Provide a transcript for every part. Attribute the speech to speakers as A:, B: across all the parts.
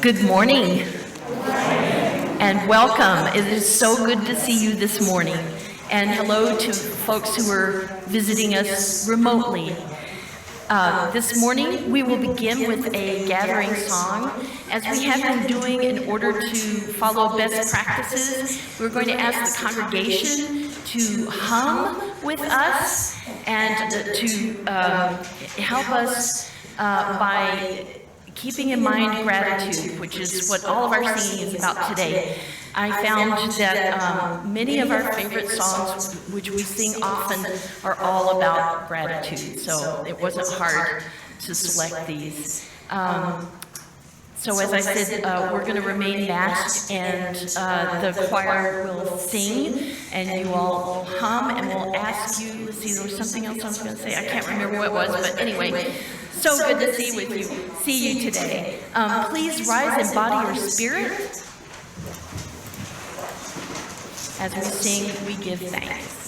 A: Good morning and welcome. It is so good to see you this morning. And hello to folks who are visiting us remotely. This morning we will begin with a gathering song. As we have been doing in order to follow best practices, we're going to ask the congregation to hum with us and to help us by keeping in mind gratitude, which is what all of our singing is about today. I found that many of our favorite songs, which we sing often, are all about gratitude, so it wasn't hard to select these. So as I said, we're going to remain masked, and the choir will sing, and you all will hum, and we'll ask you, let's see, there was something else I was going to say. I can't remember what it was, but anyway, so good to see you today. Please rise and body your spirit. As we sing, we give thanks.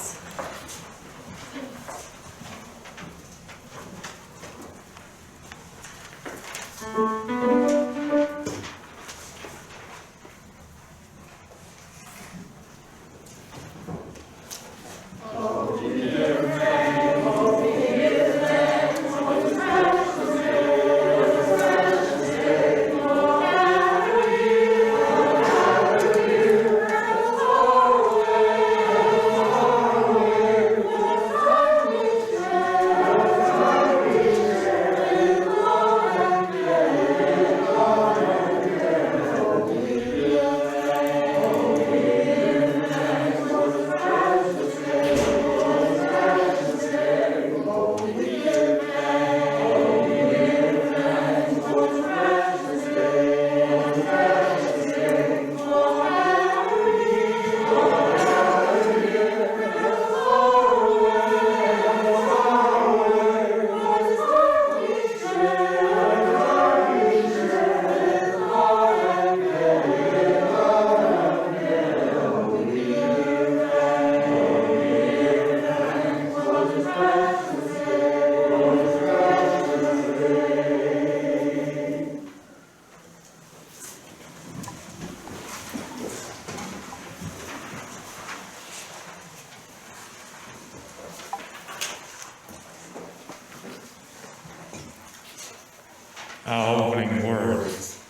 B: Our opening words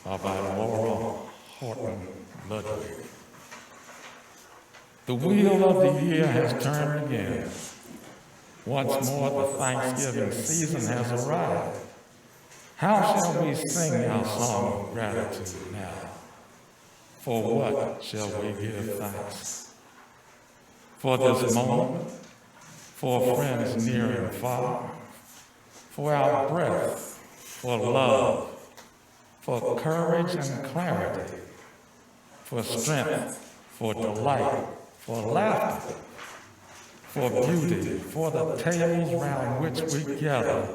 B: are by Laura Horton Ludwig. The wheel of the year has turned again. Once more the Thanksgiving season has arrived. How shall we sing our song of gratitude now? For what shall we give thanks? For this moment, for friends near and far, for our breath, for love, for courage and clarity, for strength, for delight, for laughter, for beauty, for the tables round which we gather,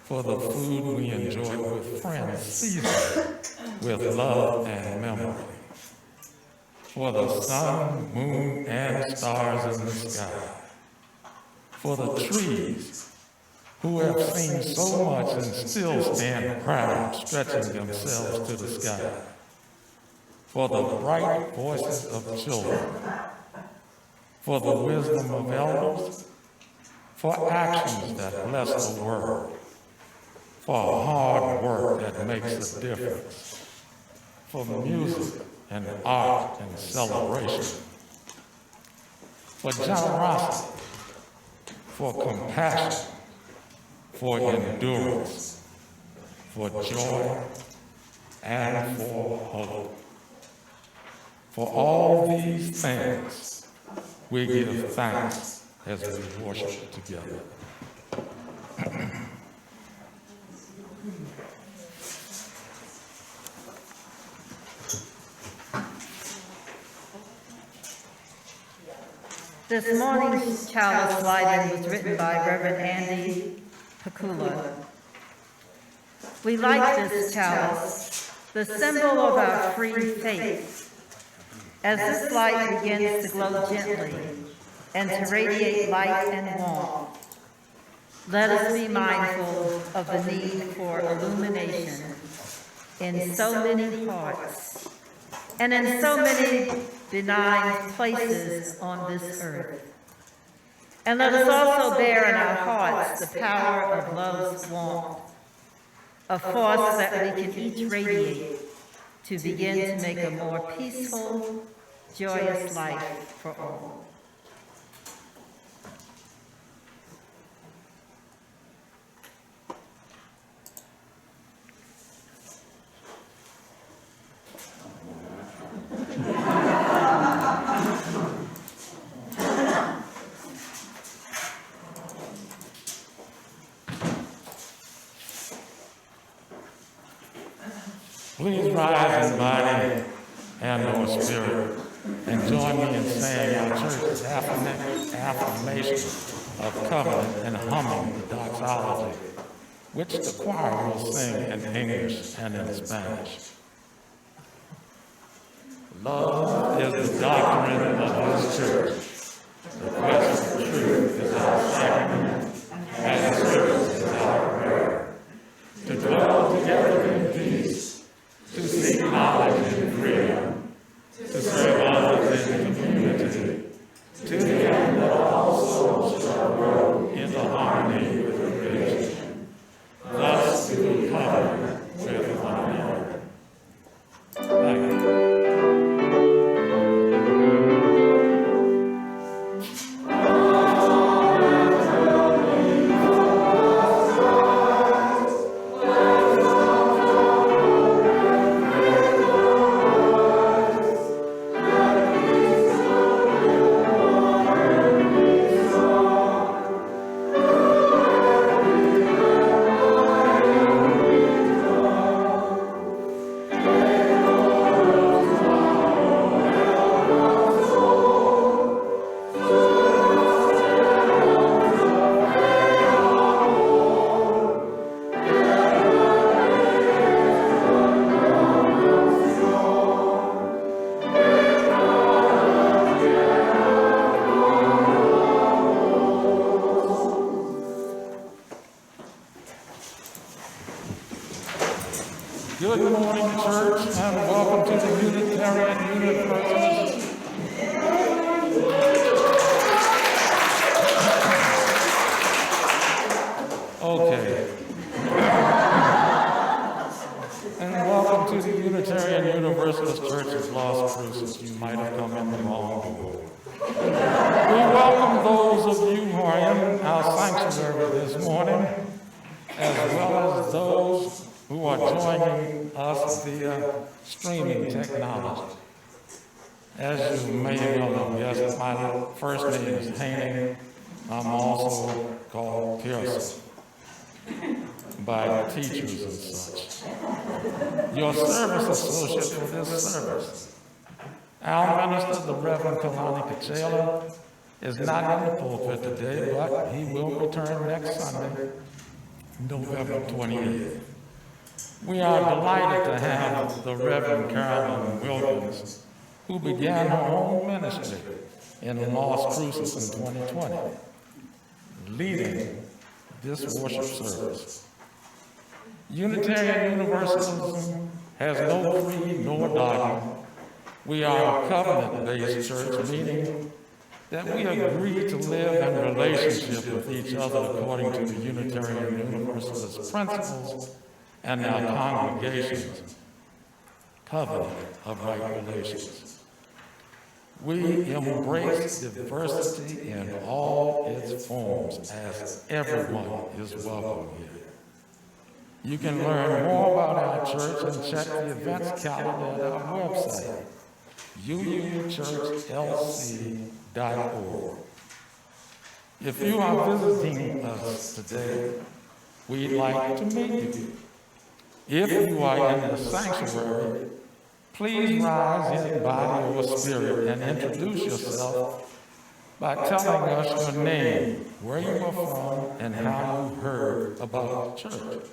B: for the food we enjoy with friends, seasoned with love and memory, for the sun, moon, and stars in the sky, for the trees, who have seen so much and still stand proud, stretching themselves to the sky, for the bright voices of children, for the wisdom of elders, for actions that bless the world, for hard work that makes a difference, for music and art and celebration, for generosity, for compassion, for endurance, for joy, and for hope. For all these things, we give thanks as we worship together.
C: This morning's chalice lighting was written by Reverend Andy Pakula. We like this chalice, the symbol of our free faith. As this light begins to glow gently and to radiate light and warmth, Let us be mindful of the need for illumination in so many hearts and in so many benign places on this earth. And let us also bear in our hearts the power of love's warmth, a force that we can each radiate to begin to make a more peaceful, joyous life for all.
B: Please rise in body and or spirit, and join me in saying our church's affirmation of covenant and humming the Doxology, which the choir will sing in English and in Spanish. Love is the doctrine of this church. The quest for truth is our sacrament, and service is our prayer. To dwell together in peace, to seek knowledge and freedom, to serve others in community, to the end that all souls shall grow into harmony with the creation. Thus do we covenant with one another. Thank you. Good morning, church, and welcome to the Unitarian Universalist. Okay. And welcome to the Unitarian Universalist Church's Lost Cruces. You might have come in the wrong door. We welcome those of you who are in our sanctuary this morning, as well as those who are joining us via streaming technology. As you may well know, yes, my first name is Haney. I'm also called Pearson by teachers and such. Your service associate for this service, our minister, the Reverend Carolyn, is not in the pulpit today, but he will return next Sunday, November 28th. We are delighted to have the Reverend Carolyn Wilkins, who began her own ministry in Lost Cruces in 2020, leading this worship service. Unitarian Universalism has no creed nor dogma. We are a covenant-based church, meaning that we agree to live in relationship with each other according to the Unitarian Universalist principles and our congregation's covenant of right relations. We embrace diversity in all its forms, as everyone is welcome here. You can learn more about our church and check the events calendar at our website, UUCLC.org. If you are visiting us today, we'd like to meet you. If you are in the sanctuary, please rise in body or spirit and introduce yourself by telling us your name, where you are from, and how you heard about the church.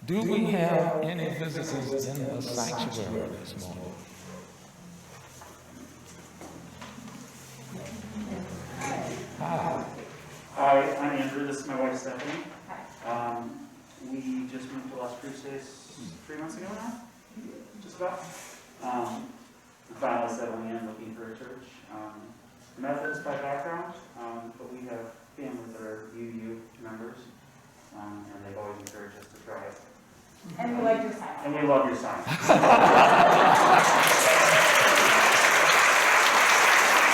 B: Do we have any visitors in the sanctuary this morning?
D: Hi, I'm Andrew. This is my wife. Stephanie. We just moved to Las Cruces 3 months ago now, just about. Finally settling in, looking for a church. Methodist by background, but we have families that are UU members, and they've always encouraged us to try it.
E: And we like your sign.
D: And we love your sign.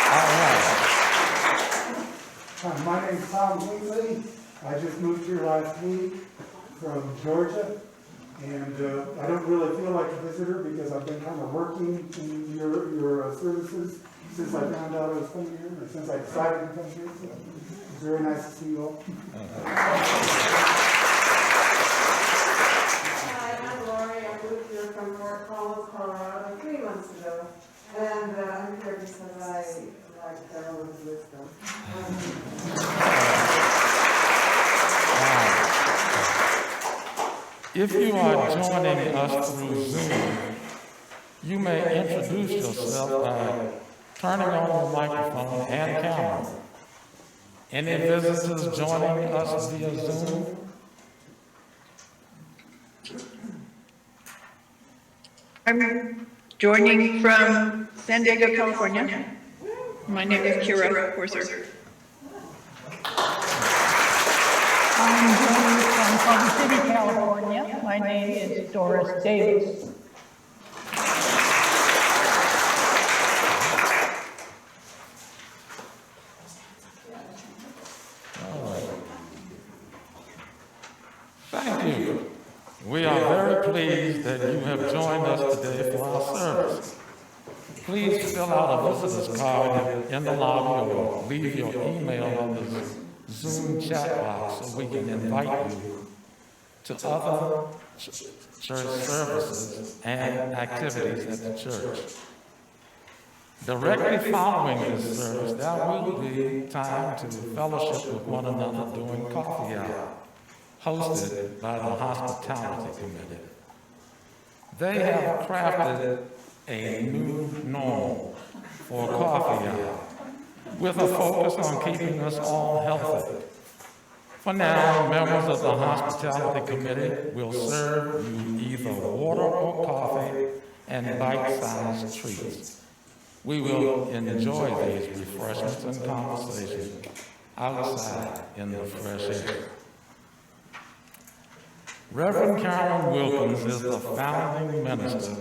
B: All right.
F: My name's Tom Wheatley. I just moved here last week from Georgia, and I don't really feel like a visitor because I've been kind of working in your services since I found out I was coming here, or since I decided to come here. So it's very nice to see you all.
G: Hi, I'm Lori. I moved here from Fort Collins, Colorado 3 months ago, and I'm here because I like Carolyn's wisdom.
B: If you are joining us through Zoom, you may introduce yourself by turning on your microphone and camera. Any visitors joining us via Zoom?
H: I'm joining from San Diego, California. My name is Kira Horser.
I: I'm joining from Culver City, California. My name is Doris Davis.
B: Thank you. We are very pleased that you have joined us today for our service. Please fill out a visitor's card in the lobby or leave your email in the Zoom chat box so we can invite you to other church services and activities at the church. Directly following this service, there will be time to fellowship with one another during coffee hour, hosted by the Hospitality Committee. They have crafted a new norm for coffee hour with a focus on keeping us all healthy. For now, members of the Hospitality Committee will serve you either water or coffee and bite-sized treats. We will enjoy these refreshments and conversation outside in the fresh air. Reverend Carolyn Wilkins is the founding minister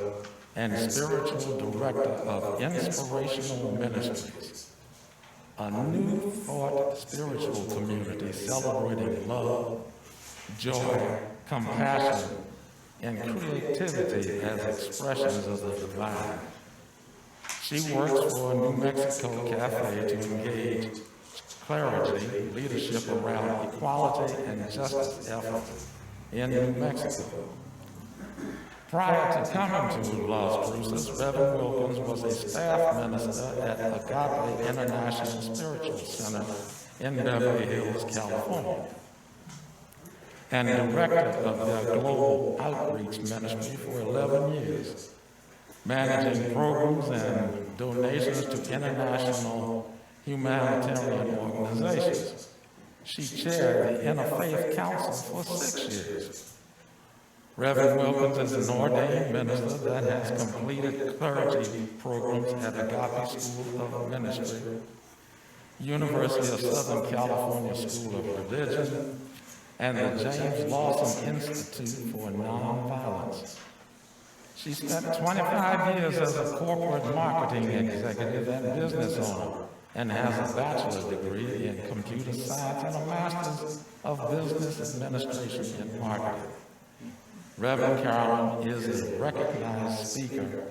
B: and spiritual director of Inspirational Ministries, a new thought spiritual community celebrating love, joy, compassion, and creativity as expressions of the divine. She works for a New Mexico cafe to engage clergy leadership around equality and justice efforts in New Mexico. Prior to coming to Las Cruces, Reverend Wilkins was a staff minister at Agape International Spiritual Center in Beverly Hills, California, and director of their global outreach ministry for 11 years, managing programs and donations to international humanitarian organizations. She chaired the Interfaith Council for 6 years. Reverend Wilkins is an ordained minister that has completed clergy programs at Agape School of Ministry, University of Southern California School of Religion, and the James Lawson Institute for Nonviolence. She spent 25 years as a corporate marketing executive and business owner, and has a bachelor's degree in computer science and a master's of business administration and marketing. Reverend Carolyn is a recognized speaker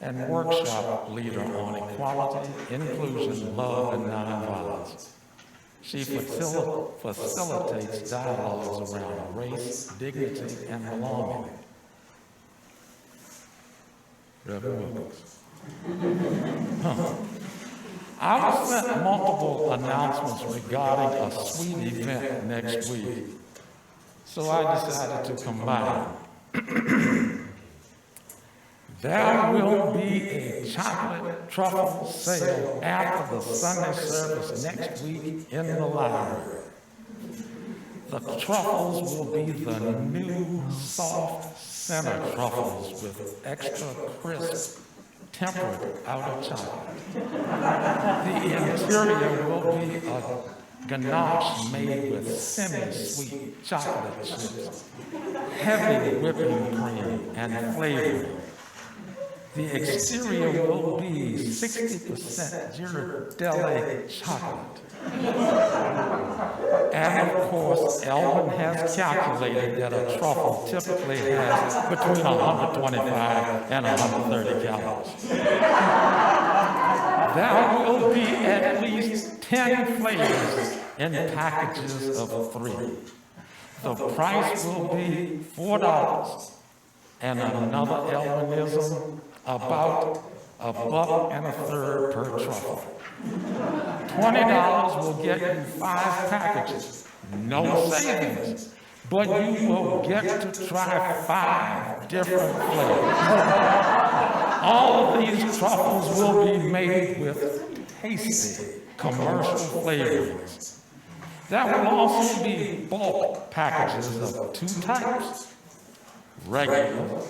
B: and workshop leader on equality, inclusion, love, and nonviolence. She facilitates dialogues around race, dignity, and belonging. Reverend Wilkins. I was sent multiple announcements regarding a sweet event next week, so I decided to combine. There will be a chocolate truffle sale after the Sunday service next week in the library. The truffles will be the new soft center truffles with extra crisp, tempered outer chocolate. The interior will be a ganache made with semi-sweet chocolate chips, heavy whipping cream, and flavoring. The exterior will be 60% Ghirardelli chocolate. And of course, Elvin has calculated that a truffle typically has between 125 and 130 calories. There will be at least 10 flavors in packages of 3. The price will be $4, and another Elvinism, about $1.33 per truffle. $20 will get you 5 packages, no savings, but you will get to try 5 different flavors. All of these truffles will be made with tasty commercial flavorings. There will also be bulk packages of 2 types, regular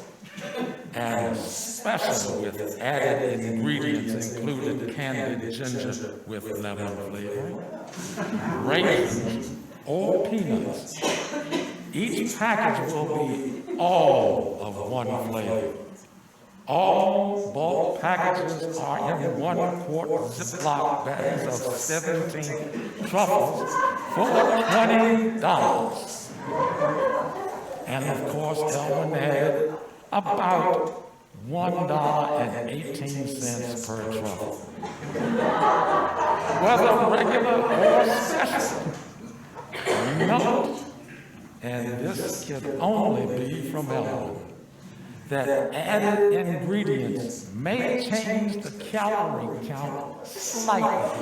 B: and special with added ingredients including candied ginger with lemon flavoring, raisins, or peanuts. Each package will be all of one flavor. All bulk packages are in 1-quart Ziploc bags of 17 truffles for $20. And of course, Elvin had about $1.18 per truffle. Whether regular or special, note, and this can only be from Elvin, that added ingredients may change the calorie count slightly.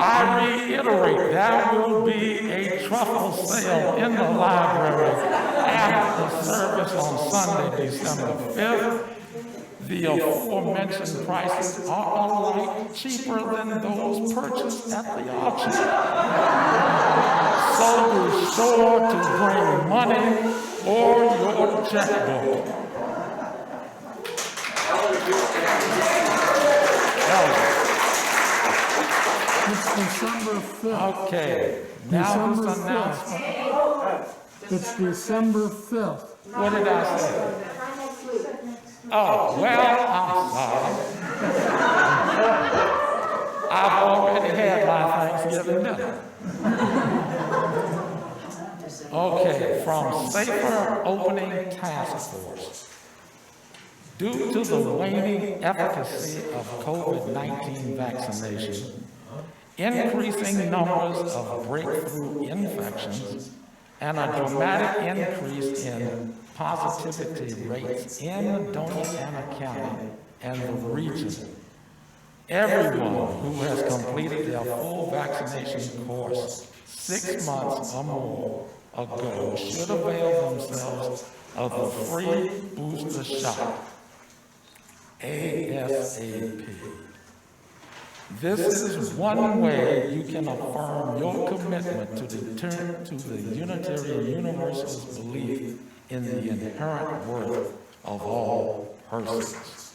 B: I reiterate, there will be a truffle sale in the library after the service on Sunday, December 5th. The aforementioned prices are a light cheaper than those purchased at the auction. So be sure to bring money or your checkbook.
F: It's December 5th.
B: Okay, now
F: December
B: this announcement.
F: It's December 5th.
B: What did I say? Oh, well, I'm sorry. I've already had my Thanksgiving dinner. Okay, from Safer Opening Task Force. Due to the waning efficacy of COVID-19 vaccination, increasing numbers of breakthrough infections, and a dramatic increase in positivity rates in Doña County and the region. Everyone who has completed their full vaccination course 6 months or more ago should avail themselves of the free booster shot, ASAP. This is one way you can affirm your commitment to the Unitarian Universalist belief in the inherent worth of all persons.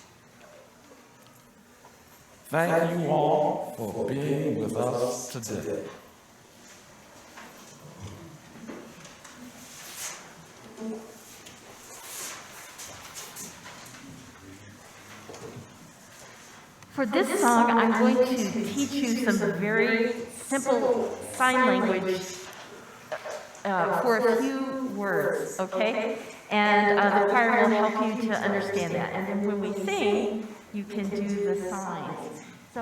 B: Thank you all for being with us today.
A: For this song, I'm going to teach you some very simple sign language for a few words, okay? And the choir will help you to understand that. And then when we sing, you can do the signs. So,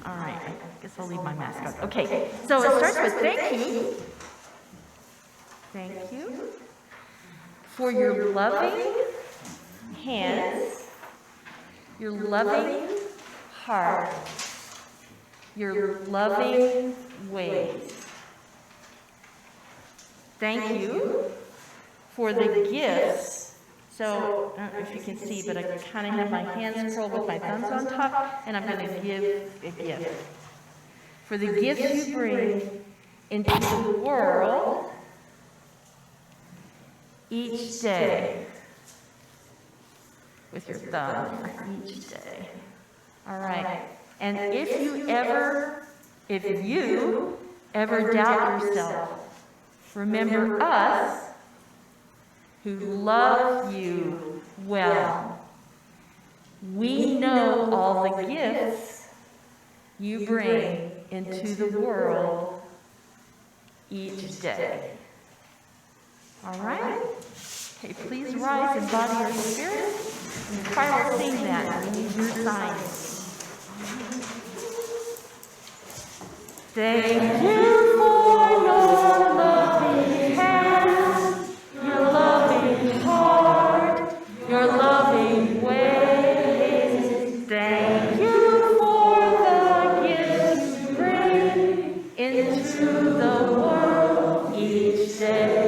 A: all right, I guess I'll leave my mask on. Okay, so it starts with thank you. Thank you. For your loving hands, your loving heart, your loving ways. Thank you for the gifts So, I don't know if you can see, but I kind of have my hands curled with my thumbs on top, and I'm going to give a gift. For the gift you bring into the world each day. With your thumb, each day. All right. And if you ever doubt yourself, remember us who love you well. We know all the gifts you bring into the world each day. All right? Okay, please rise and body your spirit. And try to sing that. We need your signs. Thank you for your loving hand, your loving heart, your loving ways. Thank you for the gifts you bring into the world each day.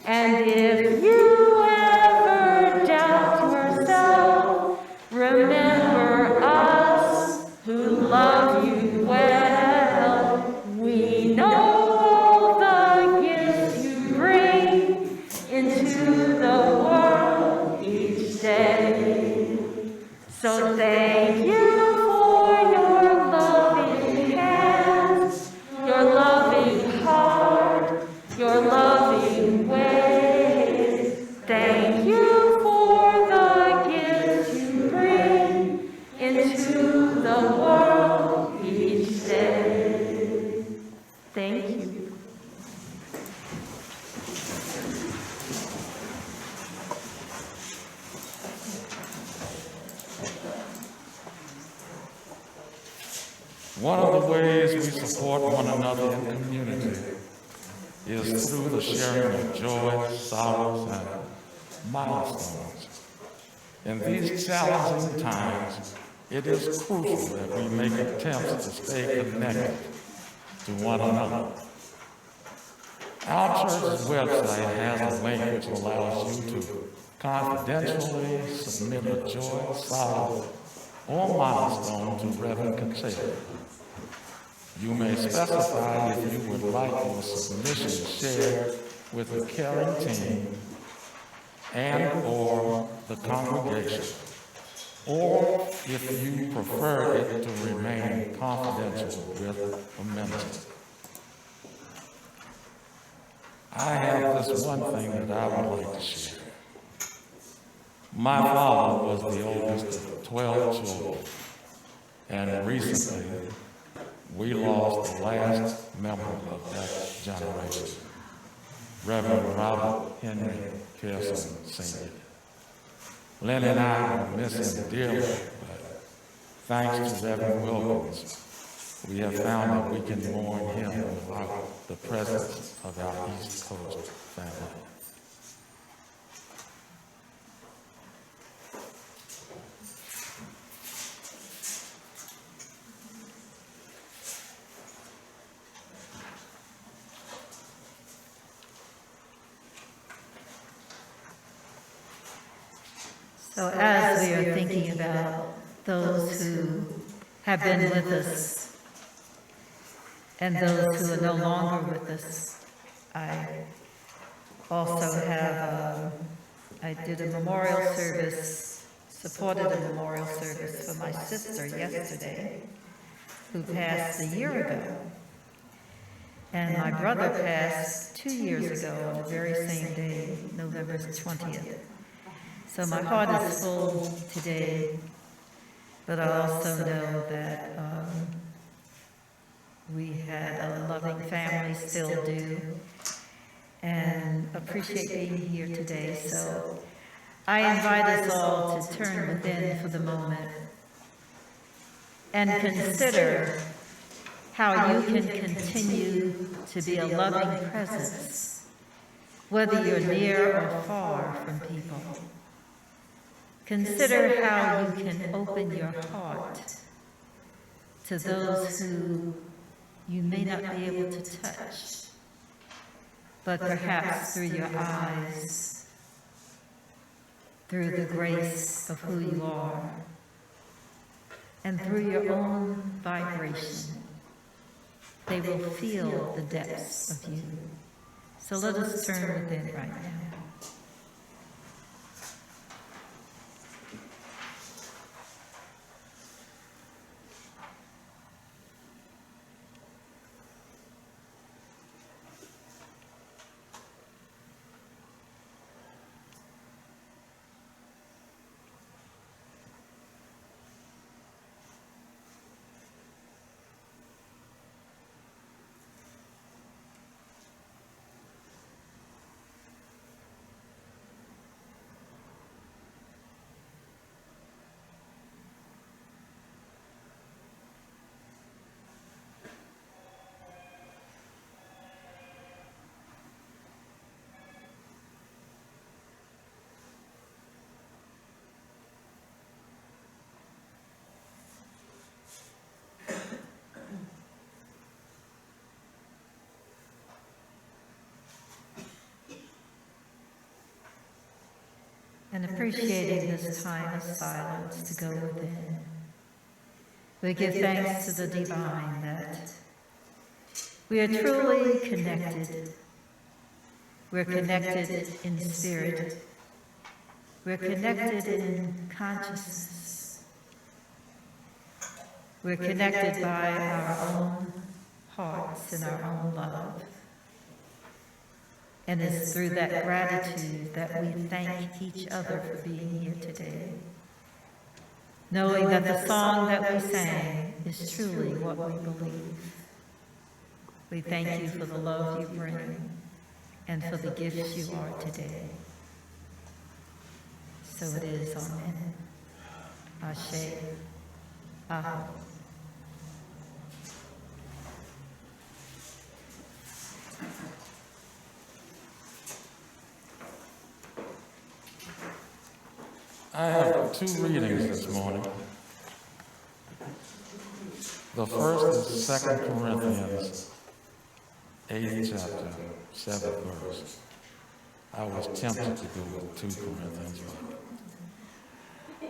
A: And if you ever doubt yourself, remember us who love you well. We know all the gifts you bring into the world each day. So thank you for your loving hands, your loving heart, your loving ways. Thank you for the gifts you bring into the world each day. Thank you.
B: One of the ways we support one another in community is through the sharing of joy, sorrows, and milestones. In these challenging times, it is crucial that we make attempts to stay connected to one another. Our church's website has a link which allows you to confidentially submit a joy, sorrow, or milestone to Reverend Cruces. You may specify if you would like your submission shared with the caring team and/or the congregation, or if you prefer it to remain confidential with a minister. I have this one thing that I would like to share. My father was the oldest of 12 children, and recently we lost the last member of that generation, Reverend Robert Henry Pearson Sr. Lynn and I will miss him dearly, but thanks to Reverend Wilkins, we have found that we can mourn him without the presence of our East Coast family.
C: So as we are thinking about those who have been with us and those who are no longer with us, I also have, I did a memorial service, supported a memorial service for my sister yesterday, who passed a year ago. And my brother passed 2 years ago on the very same day, November 20th. So my heart is full today, but I also know that we had a loving family, still do, and appreciate being here today. So I invite us all to turn within for the moment and consider how you can continue to be a loving presence, whether you're near or far from people. Consider how you can open your heart to those who you may not be able to touch, but perhaps through your eyes through the grace of who you are, and through your own vibration, they will feel the depths of you. So let us turn within right now. And appreciating this time of silence to go within, we give thanks to the divine that we are truly connected. We're connected in spirit. We're connected in consciousness. We're connected by our own hearts and our own love. And it's through that gratitude that we thank each other for being here today, knowing that the song that we sang is truly what we believe. We thank you for the love you bring and for the gifts you are today. So it is, amen. Ashe. Aho.
B: I have two readings this morning. The first is 2 Corinthians, 8th chapter, 7th verse. I was tempted to go with 2 Corinthians.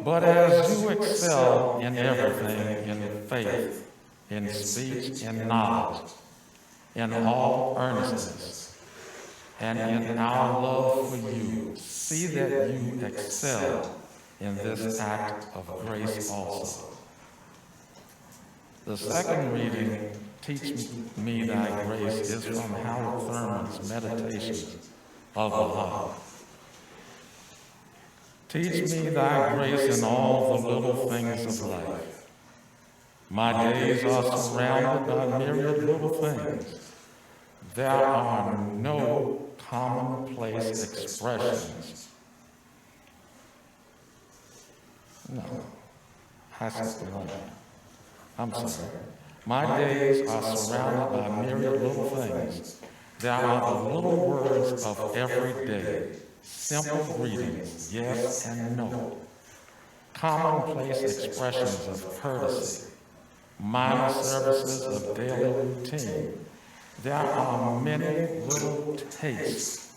B: But as you excel in everything, in faith, in speech, in knowledge, in all earnestness, and in our love for you, see that you excel in this act of grace also. The second reading, Teach Me Thy Grace, is from Howard Thurman's Meditations of the Heart. Teach me thy grace in all the little things of life. My days are surrounded by myriad little things. There are no commonplace expressions. No, I skipped one. I'm sorry. My days are surrounded by myriad little things. There are the little words of every day, simple greetings, yes and no, commonplace expressions of courtesy, minor services of daily routine. There are many little tastes: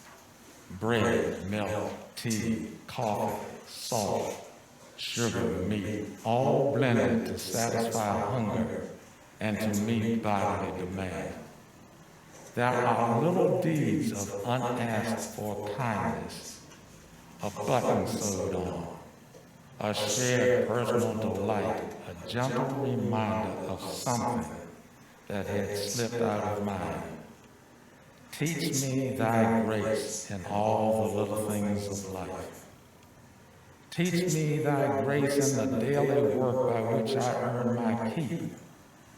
B: bread, milk, tea, coffee, salt, sugar, meat, all blended to satisfy hunger and to meet bodily demand. There are little deeds of unasked for kindness, a button sewed on, a shared personal delight, a gentle reminder of something that had slipped out of mind. Teach me thy grace in all the little things of life. Teach me thy grace in the daily work by which I earn my keep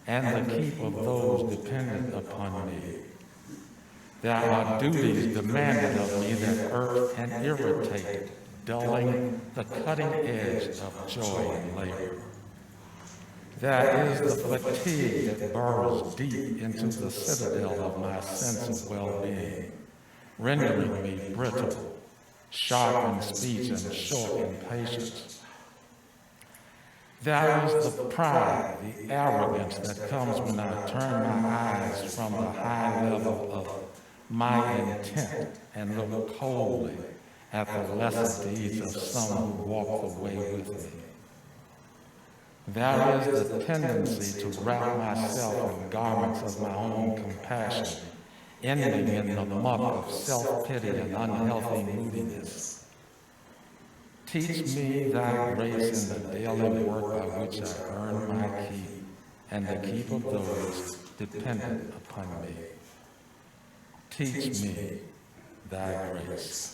B: and the keep of those dependent upon me. There are duties demanded of me that irk and irritate, dulling the cutting edge of joy and labor. There is the fatigue that burrows deep into the citadel of my sense of well-being, rendering me brittle, sharp in speech and short in patience. There is the pride, the arrogance that comes when I turn my eyes from the high level of my intent and look coldly at the lesser deeds of some who walk the way with me. There is the tendency to wrap myself in garments of my own compassion, ending in the muck of self-pity and unhealthy moodiness. Teach me thy grace in the daily work by which I earn my keep and the keep of those dependent upon me. Teach me thy grace.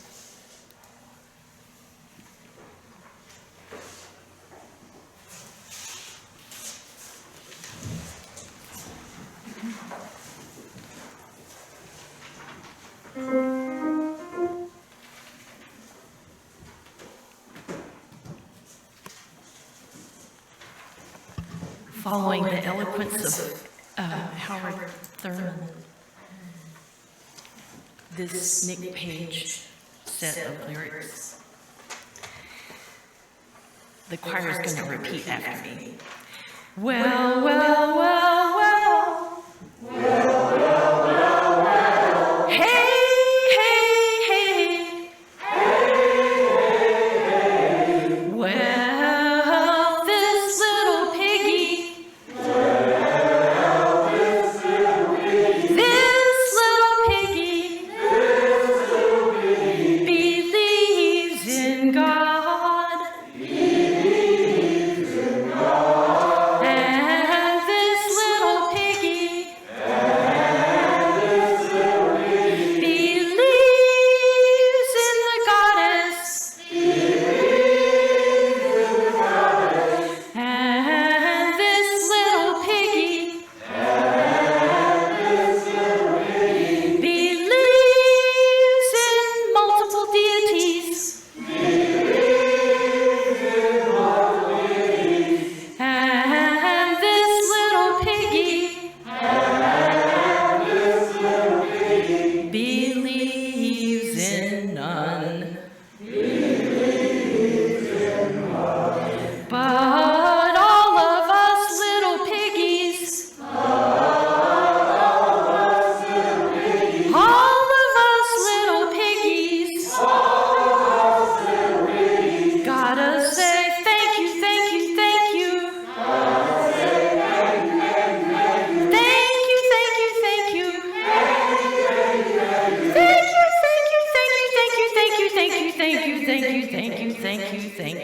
A: Following the eloquence of Howard Thurman, this Nick Page set of lyrics. The choir is going to repeat after me. Well, well, well, well. Well, well, well, well. Hey, hey, hey. Hey, hey, hey. Well, this little piggy. Well, this little piggy. This little piggy. This little piggy. Believes in God. Believes in God. And this little piggy. Believes in the goddess. And this little piggy. Believes in multiple deities. And this little piggy. Believes in none. But all of us little piggies, all of us little piggies, gotta say thank you, thank you, thank you. Thank you, thank you, thank you. Thank you, thank you, thank you, thank you, thank you, thank you, thank you, thank you, thank you, thank you, thank you.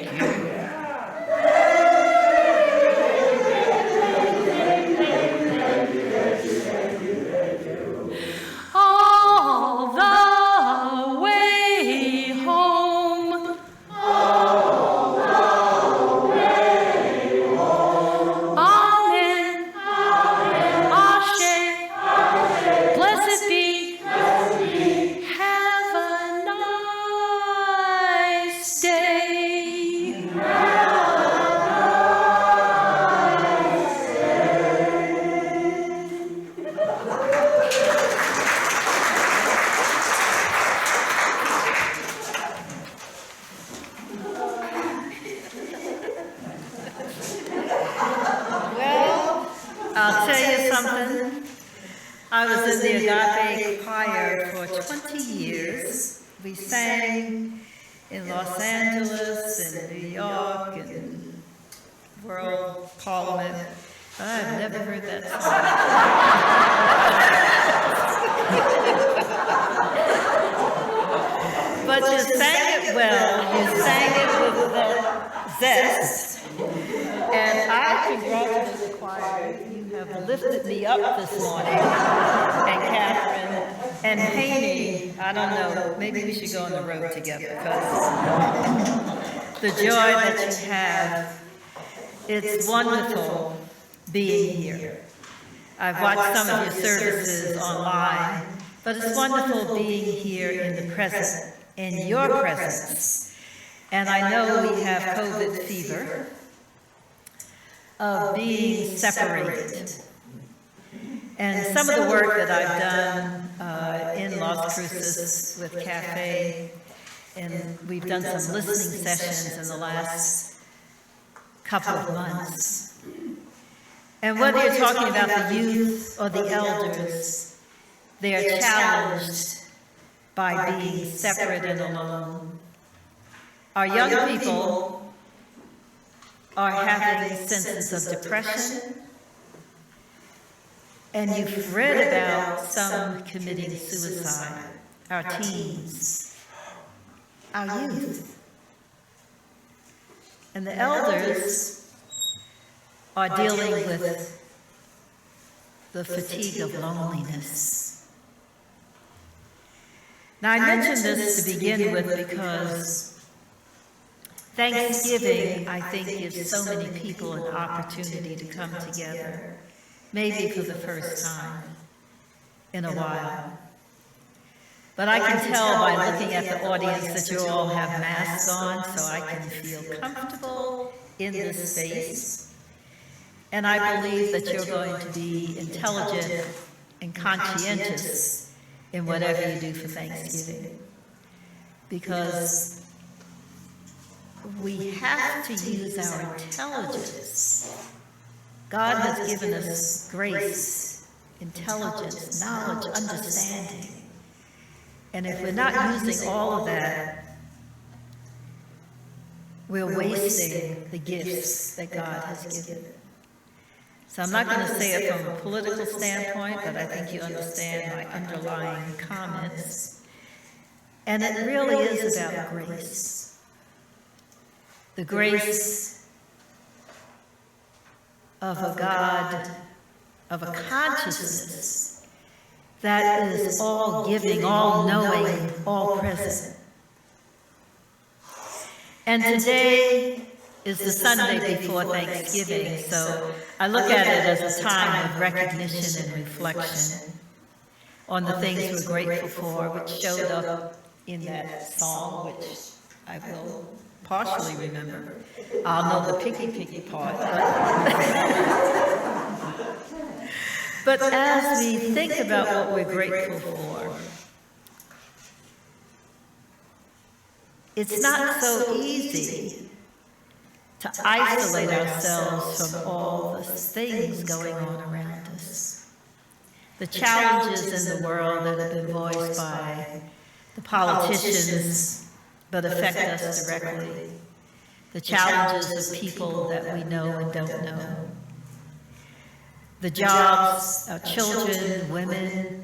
A: All the way home. Amen. Ashe. Blessed be. Have a nice day.
C: Well, I'll tell you something. I was in the Agape choir for 20 years. We sang in Los Angeles and New York and World Parliament. But I've never heard that song. But you sang it well. You sang it with that zest. And I congratulate the choir. You have lifted me up this morning. And Catherine and Haney, I don't know, maybe we should go on the road together because the joy that you have, it's wonderful being here. I've watched some of your services online, but it's wonderful being here in the present, in your presence. And I know we have COVID fever of being separated. And some of the work that I've done in Los Cruces with Cafe, and we've done some listening sessions in the last couple of months. And whether you're talking about the youth or the elders, they are challenged by being separate and alone. Our young people are having senses of depression, and you've read about some committing suicide, our teens, our youth. And the elders are dealing with the fatigue of loneliness. Now, I mentioned this to begin with because Thanksgiving, I think, gives so many people an opportunity to come together, maybe for the first time in a while. But I can tell by looking at the audience that you all have masks on, so I can feel comfortable in this space. And I believe that you're going to be intelligent and conscientious in whatever you do for Thanksgiving. Because we have to use our intelligence. God has given us grace, intelligence, knowledge, understanding. And if we're not using all of that, we're wasting the gifts that God has given. So I'm not going to say it from a political standpoint, but I think you understand my underlying comments. And it really is about grace. The grace of a God, of a consciousness that is all giving, all knowing, all present. And today is the Sunday before Thanksgiving, so I look at it as a time of recognition and reflection on the things we're grateful for, which showed up in that song, which I will partially remember. I'll know the picky part. But as we think about what we're grateful for, it's not so easy to isolate ourselves from all the things going on around us. The challenges in the world that have been voiced by the politicians but affect us directly. The challenges of people that we know and don't know. The jobs, our children, women,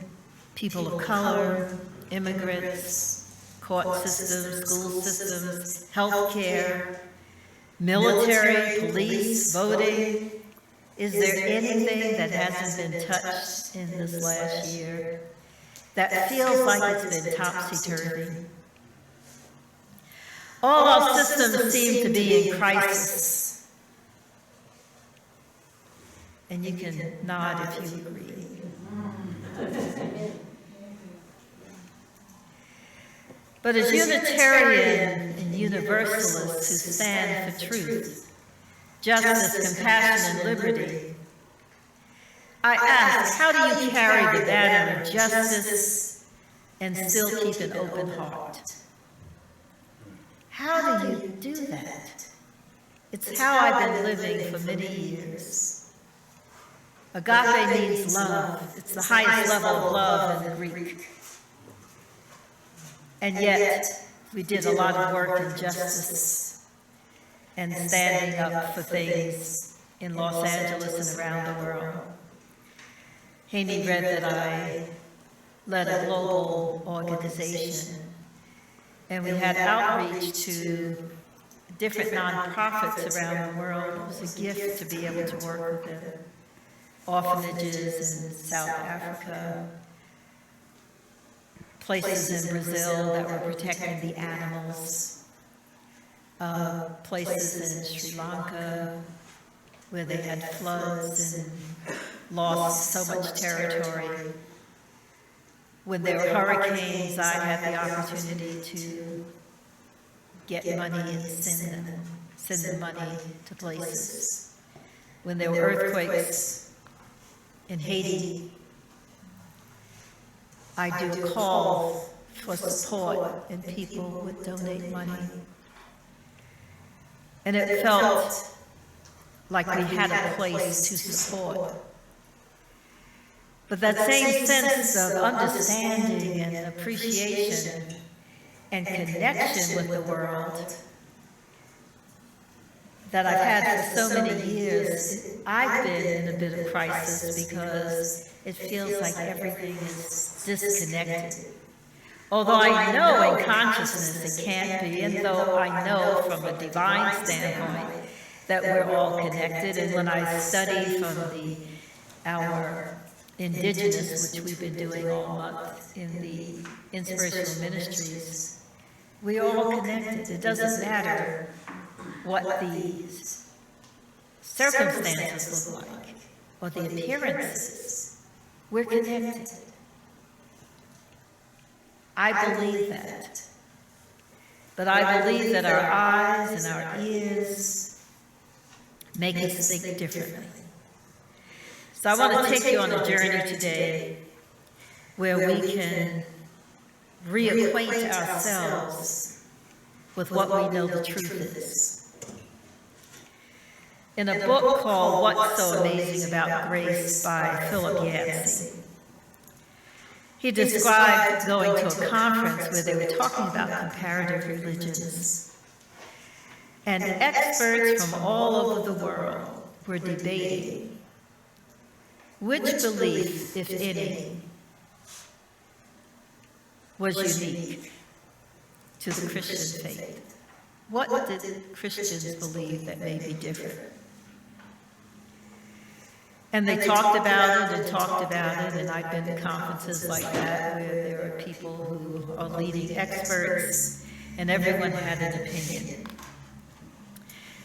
C: people of color, immigrants, court systems, school systems, healthcare, military, police, voting. Is there anything that hasn't been touched in this last year that feels like it's been topsy-turvy? All our systems seem to be in crisis. And you can nod if you agree. But as Unitarian and Universalists who stand for truth, justice, compassion, and liberty, I ask, how do you carry the banner of justice and still keep an open heart? How do you do that? It's how I've been living for many years. Agape means love. It's the highest level of love in the Greek. And yet, we did a lot of work in justice and standing up for things in Los Angeles and around the world. Haney read that I led a global organization, and we had outreach to different nonprofits around the world. It was a gift to be able to work with them. Orphanages in South Africa, places in Brazil that were protecting the animals, places in Sri Lanka where they had floods and lost so much territory. When there were hurricanes, I had the opportunity to get money and send the money to places. When there were earthquakes in Haiti, I do a call for support, and people would donate money. And it felt like we had a place to support. But that same sense of understanding and appreciation and connection with the world that I've had for so many years, I've been in a bit of crisis because it feels like everything is disconnected. Although I know in consciousness it can't be, and though I know from a divine standpoint that we're all connected, and when I study from our indigenous, which we've been doing all month in the inspirational ministries, we're all connected. It doesn't matter what the circumstances look like or the appearances. We're connected. I believe that. But I believe that our eyes and our ears make us think differently. So I want to take you on a journey today where we can reacquaint ourselves with what we know the truth is. In a book called What's So Amazing About Grace by Philip Yancey, he described going to a conference where they were talking about comparative religions. And experts from all over the world were debating which belief, if any, was unique to the Christian faith. What did Christians believe that may be different? And they talked about it and talked about it, and I've been to conferences like that where there are people who are leading experts, and everyone had an opinion.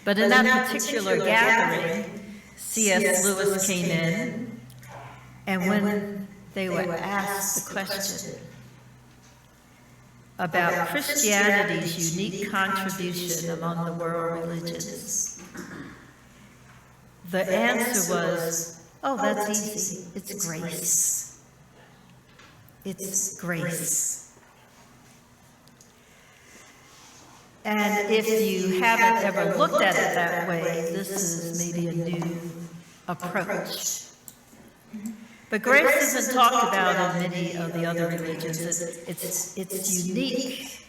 C: But in that particular gathering, C.S. Lewis came in, and when they were asked the question about Christianity's unique contribution among the world religions, the answer was, oh, that's easy. It's grace. It's grace. And if you haven't ever looked at it that way, this is maybe a new approach. But grace isn't talked about in many of the other religions. It's unique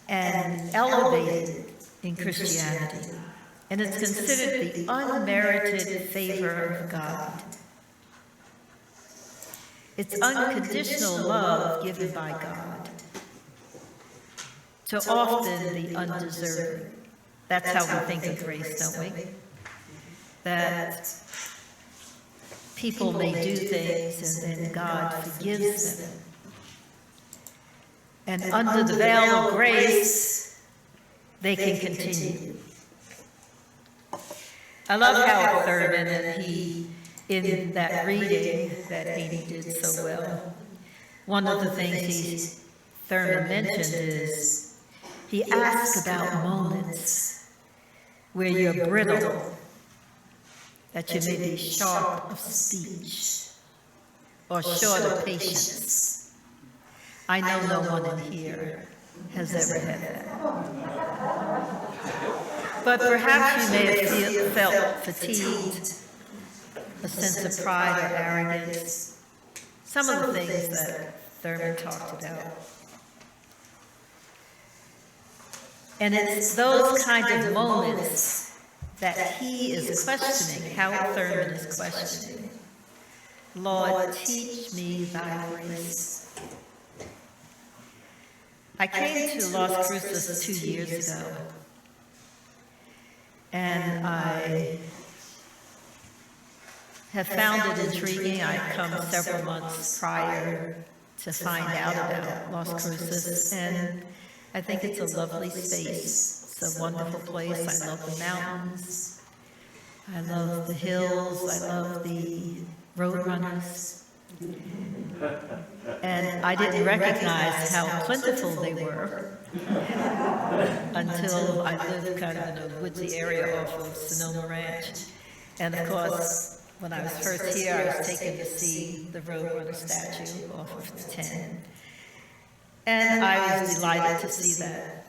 C: and elevated in Christianity. And it's considered the unmerited favor of God. It's unconditional love given by God to often the undeserving. That's how we think of grace, don't we? That people may do things and then God forgives them. And under the veil of grace, they can continue. I love how Thurman, and he, in that reading that Haney did so well, one of the things Thurman mentioned is he asked about moments where you're brittle, that you may be sharp of speech or short of patience. I know no one in here has ever had that. But perhaps you may have felt fatigued, a sense of pride or arrogance, some of the things that Thurman talked about. And it's those kind of moments that he is questioning, how Thurman is questioning. Lord, teach me thy grace. I came to Las Cruces 2 years ago. And I have found it intriguing. I'd come several months prior to find out about Las Cruces, and I think it's a lovely space. It's a wonderful place. I love the mountains. I love the hills. I love the road runners. And I didn't recognize how plentiful they were until I lived kind of in a woodsy area off of Sonoma Ranch. And of course, when I was first here, I was taken to see the Roadrunner statue off of 10. And I was delighted to see that.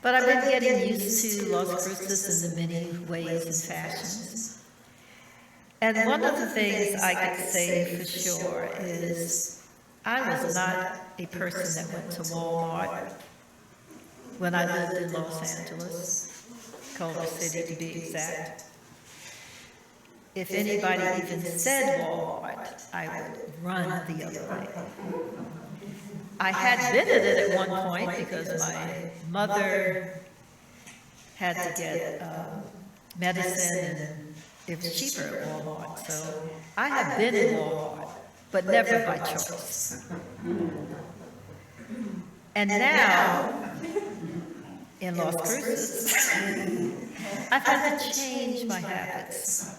C: But I've been getting used to Las Cruces in many ways and fashions. And one of the things I could say for sure is I was not a person that went to Walmart when I lived in Los Angeles. Culver City to be exact. If anybody even said Walmart, I would run the other way. I had been at it at one point because my mother had to get medicine and it was cheaper at Walmart. So I have been in Walmart, but never by choice. And now, in Las Cruces, I've had to change my habits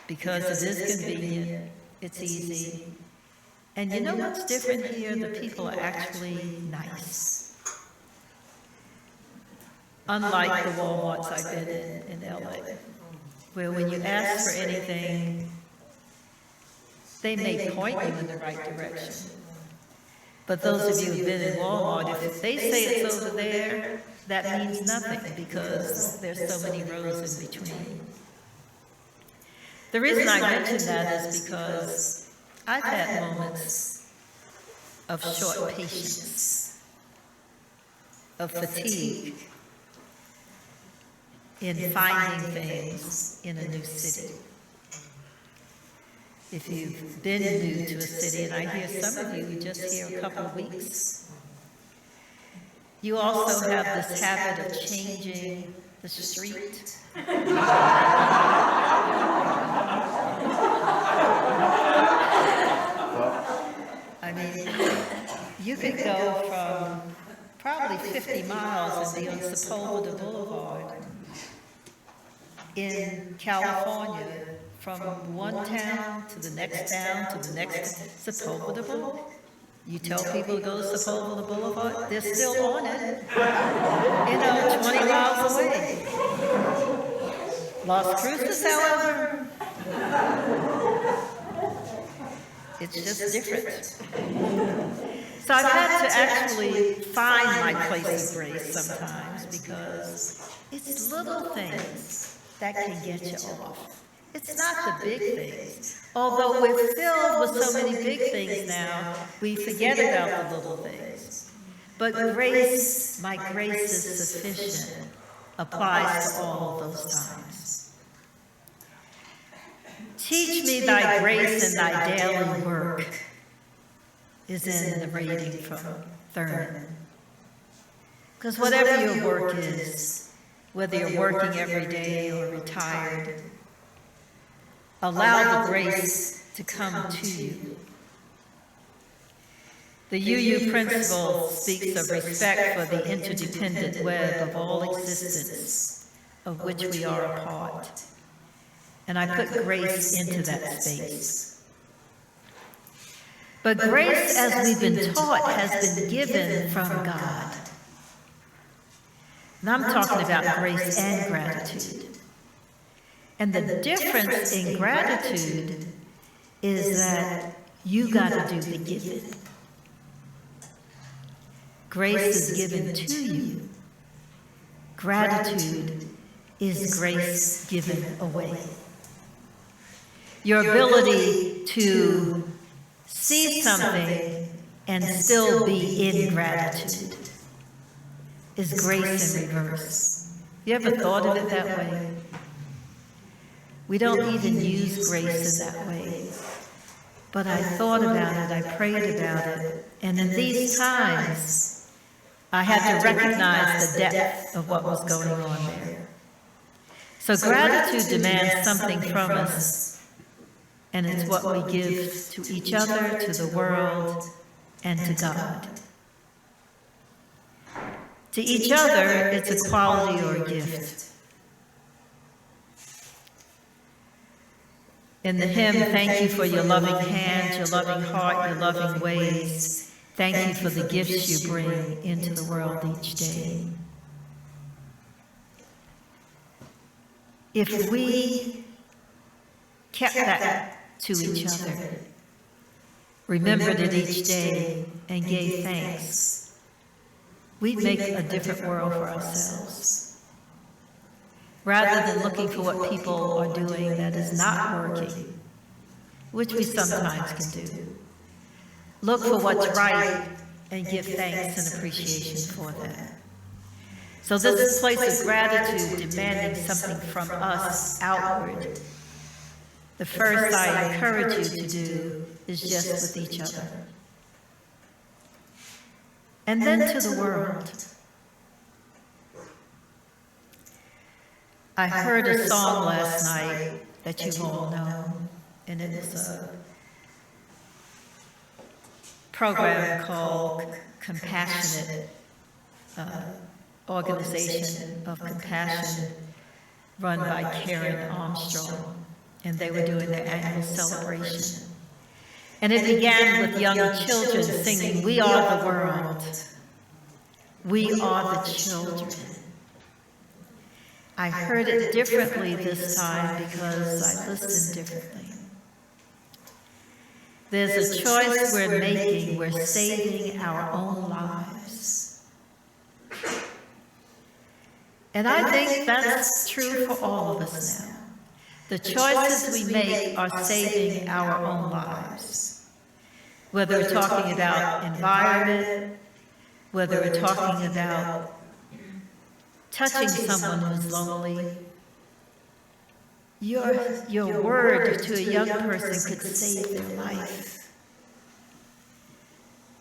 C: because it is convenient, it's easy. And you know what's different here? The people are actually nice. Unlike the Walmarts I've been in LA, where when you ask for anything, they may point you in the right direction. But those of you who've been in Walmart, if they say it's over there, that means nothing because there's so many rows in between. The reason I mention that is because I've had moments of short patience, of fatigue in finding things in a new city. If you've been new to a city, and I hear some of you just here a couple of weeks, you also have this habit of changing the street. I mean, you could go from probably 50 miles and be on Sepulveda Boulevard in California, from one town to the next town to the next Sepulveda Boulevard. You tell people to go to Sepulveda Boulevard, they're still on it, 20 miles away. Las Cruces, however, it's just different. So I've had to actually find my place of grace sometimes because it's little things that can get you off. It's not the big things. Although we're filled with so many big things now, we forget about the little things. But grace, my grace is sufficient, applies to all those times. Teach me thy grace and thy daily work is in the reading from Thurman. Because whatever your work is, whether you're working every day or retired, allow the grace to come to you. The UU principle speaks of respect for the interdependent web of all existence of which we are a part. And I put grace into that space. But grace, as we've been taught, has been given from God. And I'm talking about grace and gratitude. And the difference in gratitude is that you got to do the giving. Grace is given to you. Gratitude is grace given away. Your ability to see something and still be in gratitude is grace in reverse. You ever thought of it that way? We don't even use grace in that way. But I thought about it, I prayed about it, and in these times, I had to recognize the depth of what was going on there. So gratitude demands something from us, and it's what we give to each other, to the world, and to God. To each other, it's a quality or a gift. In the hymn, thank you for your loving hand, your loving heart, your loving ways. Thank you for the gifts you bring into the world each day. If we kept that to each other, remembered it each day, and gave thanks, we'd make a different world for ourselves. Rather than looking for what people are doing that is not working, which we sometimes can do. Look for what's right and give thanks and appreciation for that. So this place of gratitude demanding something from us outward. The first I encourage you to do is just with each other. And then to the world. I heard a song last night that you've all known, and it was a program called Compassionate, Organization of Compassion, run by Karen Armstrong, and they were doing their annual celebration. And it began with young children singing, "We are the world, we are the children." I heard it differently this time because I listened differently. There's a choice we're making. We're saving our own lives. And I think that's true for all of us now. The choices we make are saving our own lives. Whether we're talking about environment, whether we're talking about touching someone who's lonely, your word to a young person could save their life.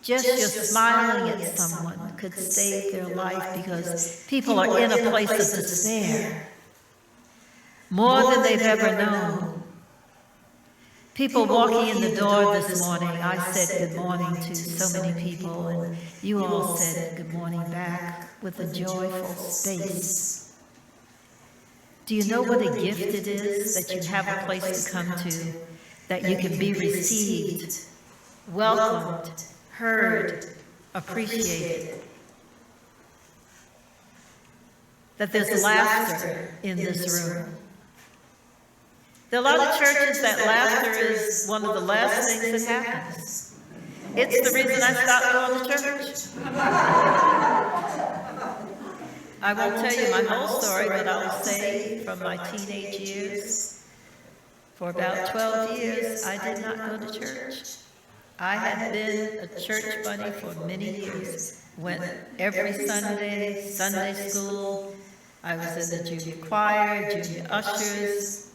C: Just your smiling at someone could save their life because people are in a place of despair, more than they've ever known. People walking in the door this morning, I said good morning to so many people, and you all said good morning back with a joyful space. Do you know what a gift it is that you have a place to come to, that you can be received, welcomed, heard, appreciated? That there's laughter in this room. There are a lot of churches that laughter is one of the last things that happens. It's the reason I stopped going to church. I won't tell you my whole story, but I'll say from my teenage years, for about 12 years, I did not go to church. I had been a church bunny for many years. Went every Sunday, Sunday school. I was in the junior choir, junior ushers,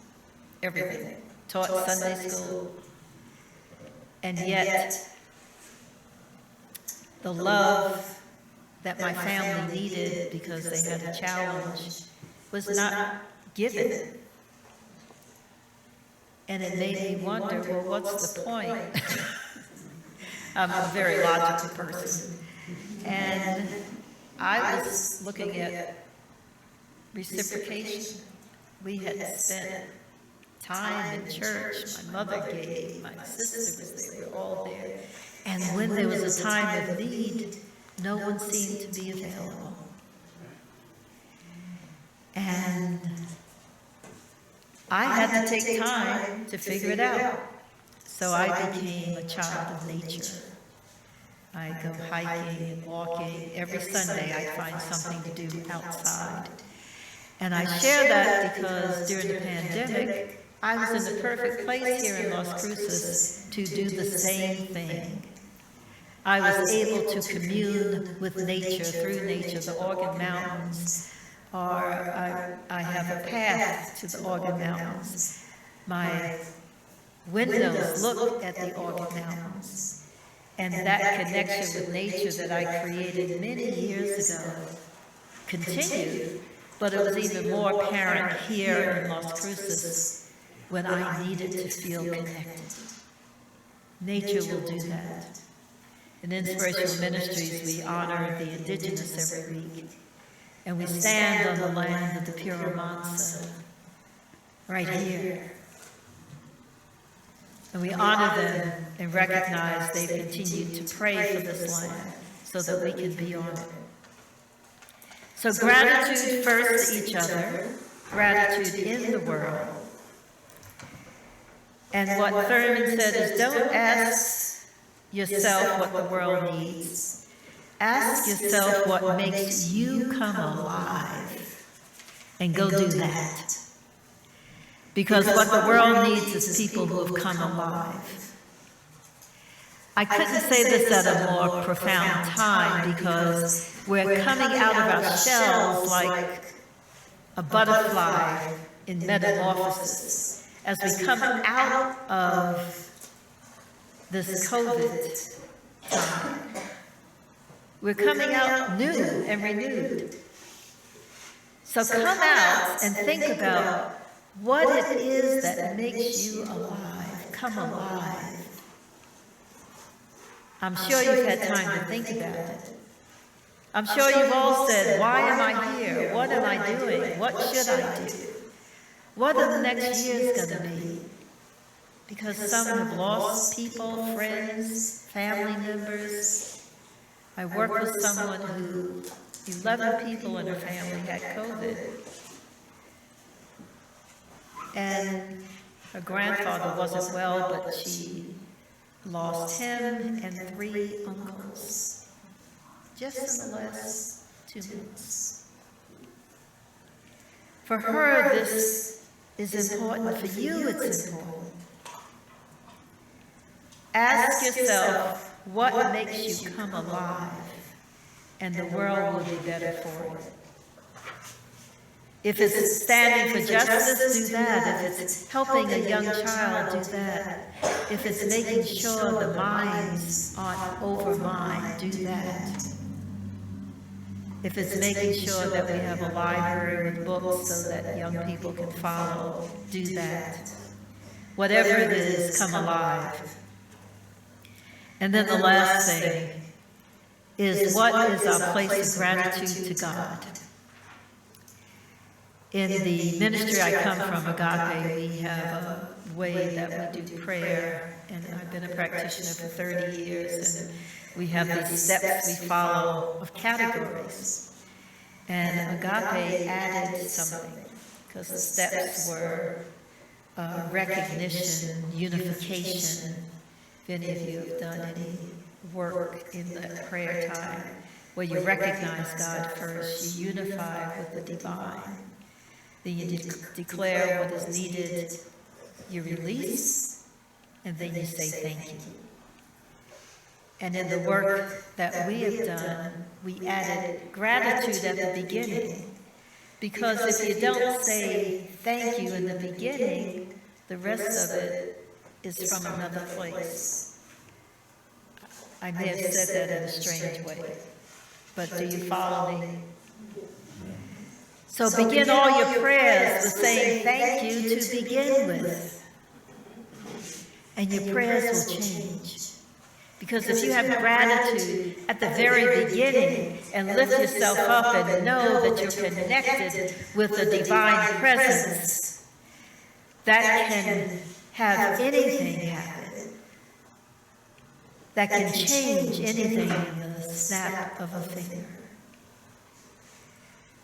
C: everything. Taught Sunday school. And yet, the love that my family needed because they had a challenge was not given. And it made me wonder, well, what's the point? I'm a very logical person. And I was looking at reciprocation. We had spent time in church. My mother gave, my sister was there, we were all there. And when there was a time of need, no one seemed to be available. And I had to take time to figure it out. So I became a child of nature. I go hiking and walking. Every Sunday I find something to do outside. And I share that because during the pandemic, I was in the perfect place here in Las Cruces to do the same thing. I was able to commune with nature, through nature, the Organ Mountains, or I have a path to the Organ Mountains. My windows look at the Organ Mountains, and that connection with nature that I created many years ago continued, but it was even more apparent here in Las Cruces when I needed to feel connected. Nature will do that. In Inspirational Ministries, we honor the indigenous every week, and we stand on the land of the Puramansa, right here. And we honor them and recognize they've continued to pray for this land so that we can be on it. So gratitude first to each other, gratitude in the world. And what Thurman said is, don't ask yourself what the world needs. Ask yourself what makes you come alive, and go do that. Because what the world needs is people who have come alive. I couldn't say this at a more profound time because we're coming out of our shells like a butterfly in metamorphosis. As we come out of this COVID time, we're coming out new and renewed. So come out and think about what it is that makes you alive. Come alive. I'm sure you've had time to think about it. I'm sure you've all said, why am I here? What am I doing? What should I do? What are the next years going to be? Because some have lost people, friends, family members. I work with someone who 11 people in her family had COVID. And her grandfather wasn't well, but she lost him and 3 uncles just in the last 2 months. For her, this is important. For you, it's important. Ask yourself what makes you come alive, and the world will be better for it. If it's standing for justice, do that. If it's helping a young child, do that. If it's making sure the minds aren't overmined, do that. If it's making sure that we have a library with books so that young people can follow, do that. Whatever it is, come alive. And then the last thing is, what is our place of gratitude to God? In the ministry I come from, Agape, we have a way that we do prayer, and I've been a practitioner for 30 years, and we have these steps we follow of categories. And Agape added something, because the steps were recognition, unification. If any of you have done any work in that prayer time, where you recognize God first, you unify with the divine. Then you declare what is needed, you release, and then you say thank you. And in the work that we have done, we added gratitude at the beginning. Because if you don't say thank you in the beginning, the rest of it is from another place. I may have said that in a strange way, but do you follow me? So begin all your prayers with saying thank you to begin with. And your prayers will change. Because if you have gratitude at the very beginning and lift yourself up and know that you're connected with the divine presence, that can have anything happen. That can change anything in the snap of a finger.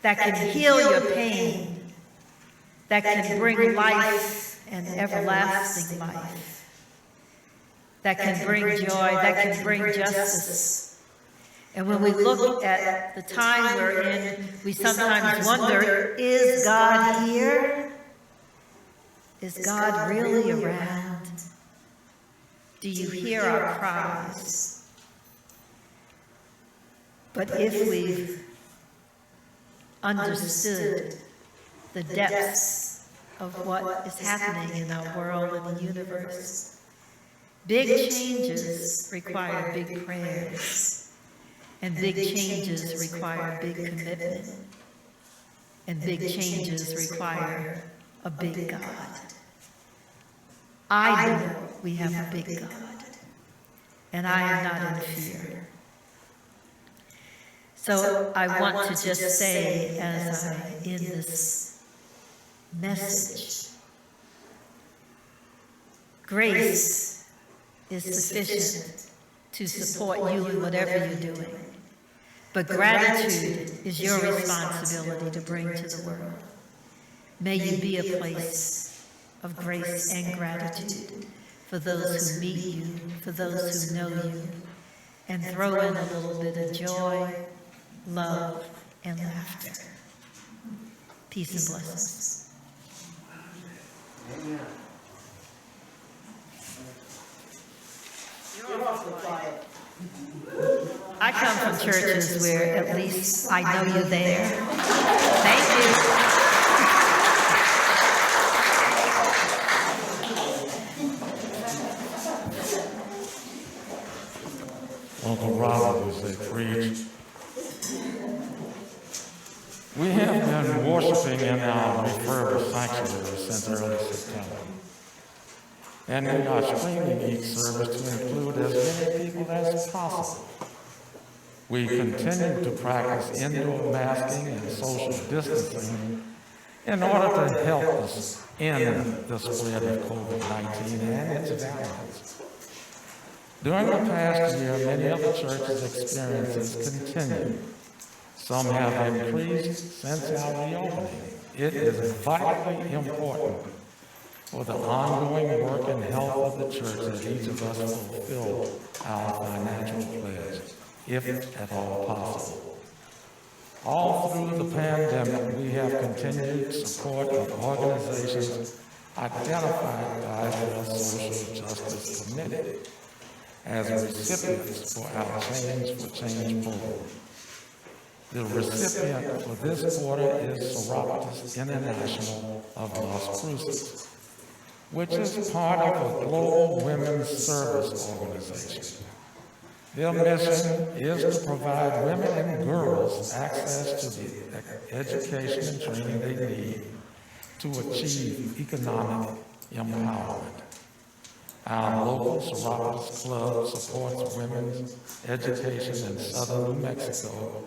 C: That can heal your pain, that can bring life and everlasting life, that can bring joy, that can bring justice. And when we look at the time we're in, we sometimes wonder, is God here? Is God really around? Do you hear our cries? But if we've understood the depths of what is happening in our world and the universe, big changes require big prayers, and big changes require big commitment, and big changes require a big God. I know we have a big God, and I am not in fear. So I want to just say, as I end this message, grace is sufficient to support you in whatever you're doing. But gratitude is your responsibility to bring to the world. May you be a place of grace and gratitude for those who meet you, for those who know you, and throw in a little bit of joy, love, and laughter. Peace and blessings.
D: Amen.
C: I come from churches where at least I know you're there. Thank you.
B: Uncle Robert, as they preach. We have been worshiping in our refurbished sanctuary since early September. And we are streaming each service to include as many people as possible. We continue to practice indoor masking and social distancing in order to help us end the spread of COVID-19 and its variants. During the past year, many of the church's experiences continue. Some have increased since our reopening. It is vitally important for the ongoing work and health of the church that each of us fulfill our financial pledge, if at all possible. All through the pandemic, we have continued support of organizations identified by the Social Justice Committee as recipients for our Change for Change program. The recipient for this quarter is Sororitas International of Las Cruces, which is part of a global women's service organization. Their mission is to provide women and girls access to the education and training they need to achieve economic empowerment. Our local Sororitas Club supports women's education in southern New Mexico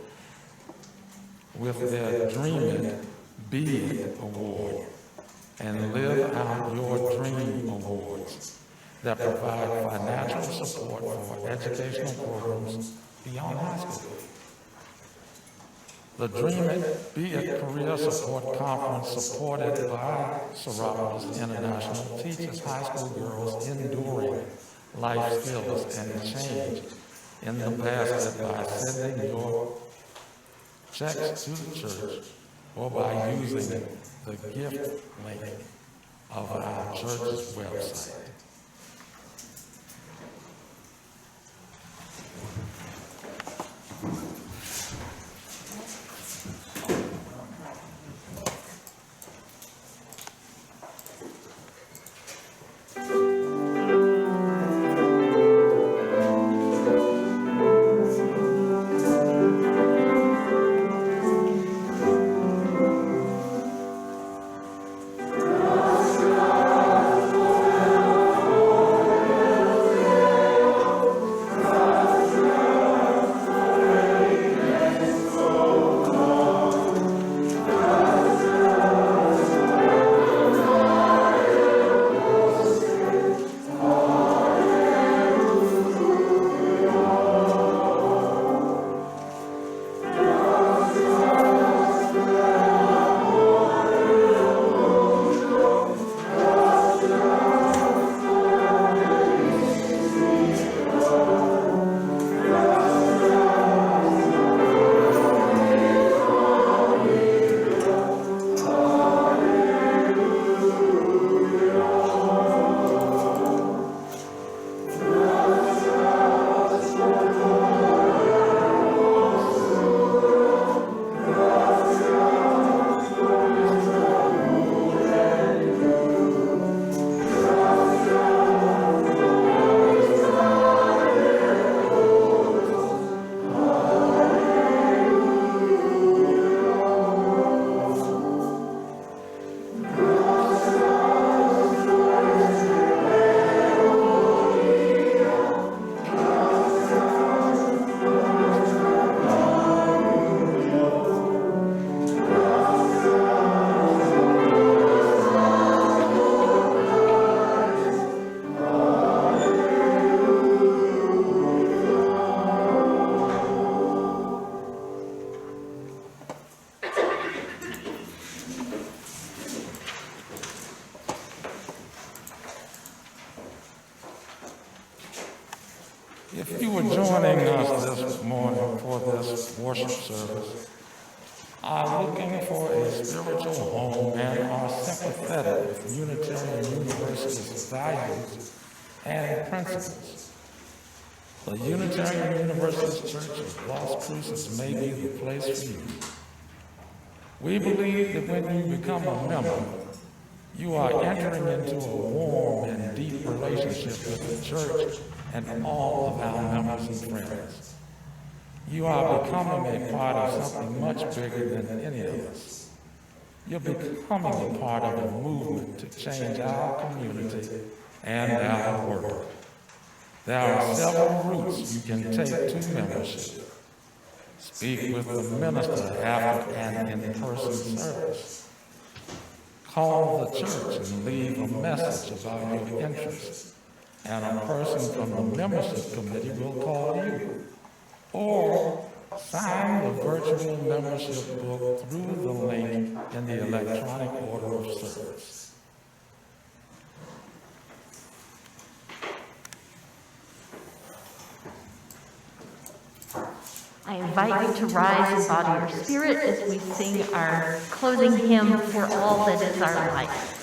B: with their Dream It, Be It award and Live Out Your Dream awards that provide financial support for educational programs beyond high school. The Dream It, Be It Career Support Conference, supported by Sororitas International, teaches high school girls enduring life skills and change in the basket by sending your checks to the church or by using the gift link of our church's website. If you were joining us this morning for this worship service, are looking for a spiritual home and are sympathetic with Unitarian Universalist values and principles, The Unitarian Universalist Church of Las Cruces may be the place for you. We believe that when you become a member, you are entering into a warm and deep relationship with the church and all of our members and friends. You are becoming a part of something much bigger than any of us. You're becoming a part of a movement to change our community and our world. There are several routes you can take to membership. Speak with the minister after an in-person service. Call the church and leave a message about your interests, and a person from the membership committee will call you. Or sign the virtual membership book through the link in the electronic order of service.
A: I invite you to rise in body or spirit as we sing our closing hymn, For All That Is Our Life.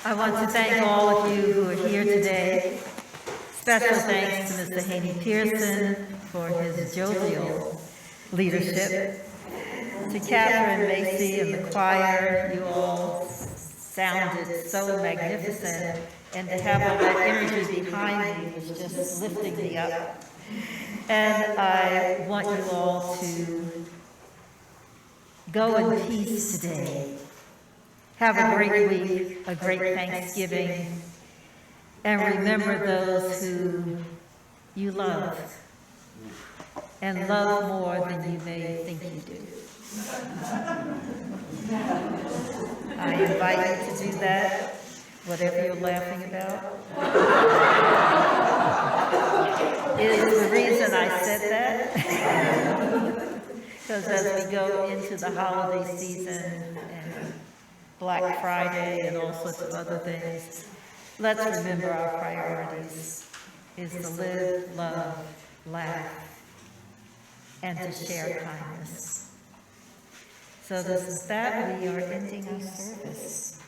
C: I want to thank all of you who are here today. Special thanks to Mr. Haney Pearson for his jovial leadership. To Catherine Macy and the choir, you all sounded so magnificent, and to have all that energy behind me was just lifting me up. And I want you all to go in peace today. Have a great week, a great Thanksgiving, and remember those who you love, and love more than you may think you do. I invite you to do that, whatever you're laughing about. It is the reason I said that, because as we go into the holiday season and Black Friday and all sorts of other things, let's remember our priorities is to live, love, laugh, and to share kindness. So with that, we are ending our service.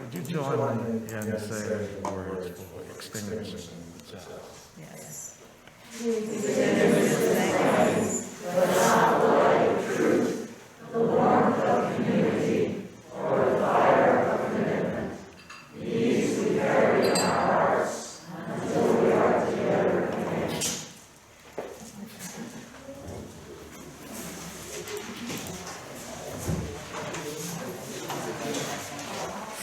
B: Would you join me in saying the words for extinguishing the chalice?
C: Yes.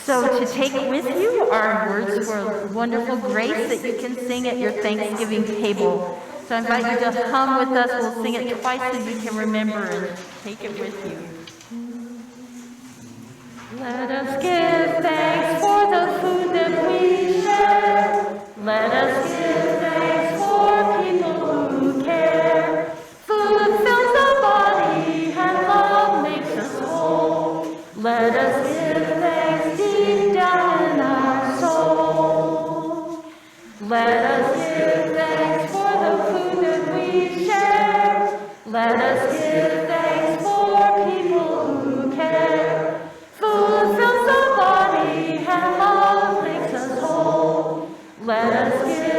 A: So to take with you are words for wonderful grace that you can sing at your Thanksgiving table. So I invite you to hum with us. We'll sing it twice so you can remember and take it with you. Let us give thanks for the food that we share. Let us give thanks for people who care. Food fills the body and love makes us whole. Let us give thanks deep down in our soul. Let us give thanks for the food that we share. Let us give thanks for people who care. Food fills the body and love makes us whole. Let us give